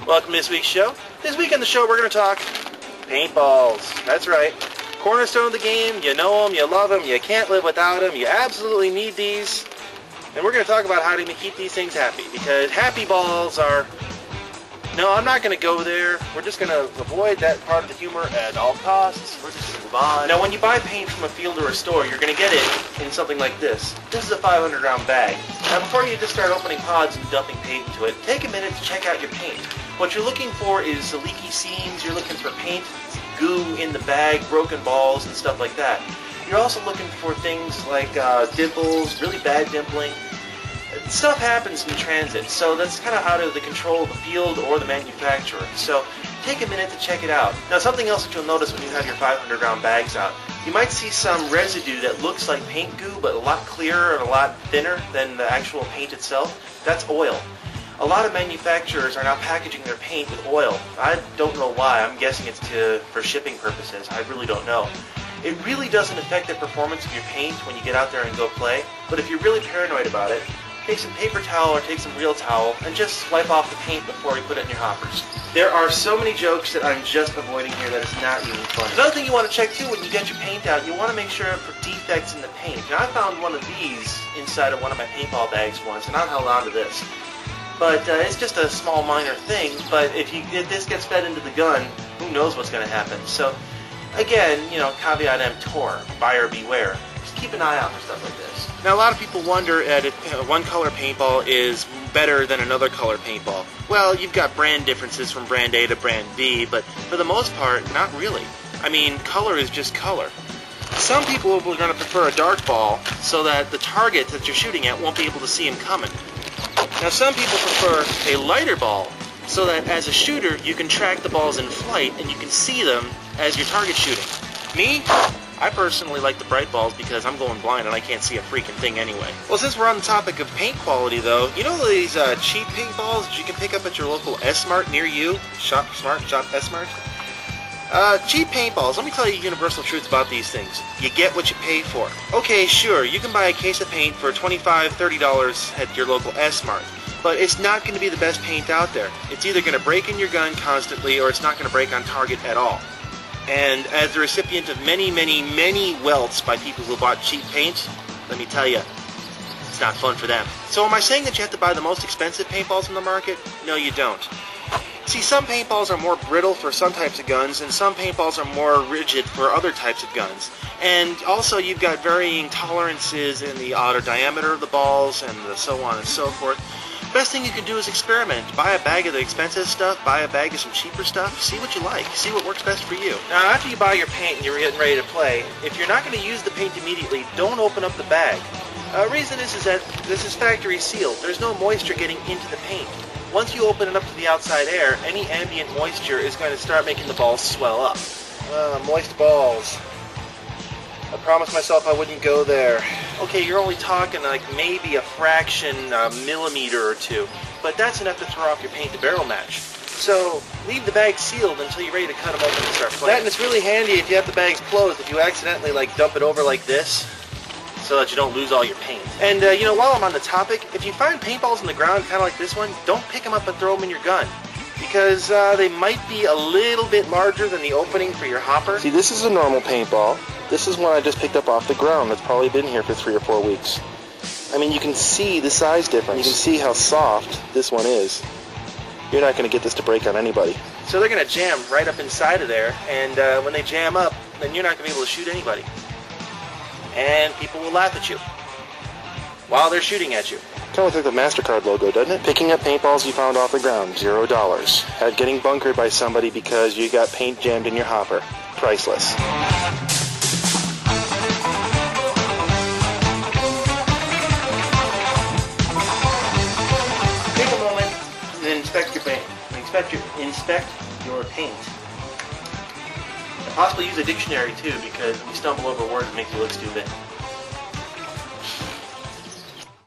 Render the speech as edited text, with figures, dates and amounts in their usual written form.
Welcome to this week's show. This week on the show we're going to talk paintballs. That's right. Cornerstone of the game. You know them, you love them, you can't live without them, you absolutely need these. And we're going to talk about how to keep these things happy, because happy balls are... No, I'm not going to go there. We're just going to avoid that part of the humor at all costs. We're just going to move on. Now, when you buy paint from a field or a store, you're going to get it in something like this. This is a 500-round bag. Now, before you just start opening pods and dumping paint into it, take a minute to check out your paint. What you're looking for is the leaky seams. You're looking for paint, goo in the bag, broken balls, and stuff like that. You're also looking for things like dimples, really bad dimpling. Stuff happens in transit, so that's kind of out of the control of the field or the manufacturer. So take a minute to check it out. Now, something else that you'll notice when you have your 500-round bags out, you might see some residue that looks like paint goo, but a lot clearer and a lot thinner than the actual paint itself. That's oil. A lot of manufacturers are now packaging their paint with oil. I don't know why. I'm guessing it's for shipping purposes. I really don't know. It really doesn't affect the performance of your paint when you get out there and go play, but if you're really paranoid about it, take some paper towel or take some real towel and just wipe off the paint before you put it in your hoppers. There are so many jokes that I'm just avoiding here that it's not even funny. Another thing you want to check too when you get your paint out, you want to make sure for defects in the paint. Now, I found one of these inside of one of my paintball bags once, and I held on to this. But it's just a small minor thing, but if this gets fed into the gun, who knows what's going to happen. So again, caveat emptor, buyer beware. Just keep an eye out for stuff like this. Now, a lot of people wonder if one color paintball is better than another color paintball. Well, you've got brand differences from brand A to brand B, but for the most part, not really. I mean, color is just color. Some people are going to prefer a dark ball so that the target that you're shooting at won't be able to see him coming. Now, some people prefer a lighter ball so that as a shooter, you can track the balls in flight and you can see them as you're target shooting. Me? I personally like the bright balls because I'm going blind and I can't see a freaking thing anyway. Well, since we're on the topic of paint quality though, you know these cheap paintballs that you can pick up at your local S-Mart near you? Shop Smart, Shop S-Mart? Cheap paintballs, let me tell you a universal truth about these things. You get what you pay for. Okay, sure, you can buy a case of paint for $25, $30 at your local S-Mart. But it's not going to be the best paint out there. It's either going to break in your gun constantly or it's not going to break on target at all. And as the recipient of many, many, many welts by people who bought cheap paint, let me tell you, it's not fun for them. So am I saying that you have to buy the most expensive paintballs in the market? No, you don't. See, some paintballs are more brittle for some types of guns, and some paintballs are more rigid for other types of guns. And also, you've got varying tolerances in the outer diameter of the balls, and so on and so forth. Best thing you can do is experiment. Buy a bag of the expensive stuff, buy a bag of some cheaper stuff, see what you like, see what works best for you. Now, after you buy your paint and you're getting ready to play, if you're not going to use the paint immediately, don't open up the bag. The reason is that this is factory sealed. There's no moisture getting into the paint. Once you open it up to the outside air, any ambient moisture is going to start making the balls swell up. Moist balls. I promised myself I wouldn't go there. Okay, you're only talking like maybe a fraction, a millimeter or two, but that's enough to throw off your paint to barrel match. So leave the bag sealed until you're ready to cut them open and start playing. That, and it's really handy if you have the bags closed, if you accidentally dump it over like this, so that you don't lose all your paint. And while I'm on the topic, if you find paintballs on the ground kind of like this one, don't pick them up and throw them in your gun, because they might be a little bit larger than the opening for your hopper. See, this is a normal paintball. This is one I just picked up off the ground that's probably been here for 3 or 4 weeks. I mean, you can see the size difference. You can see how soft this one is. You're not going to get this to break on anybody. So they're going to jam right up inside of there, and when they jam up, then you're not going to be able to shoot anybody. And people will laugh at you while they're shooting at you. Kind of looks like the MasterCard logo, doesn't it? Picking up paintballs you found off the ground, $0. Getting bunkered by somebody because you got paint jammed in your hopper, priceless. Take a moment and inspect your paint. Inspect your paint. And possibly use a dictionary too, because when you stumble over words, it makes you look stupid.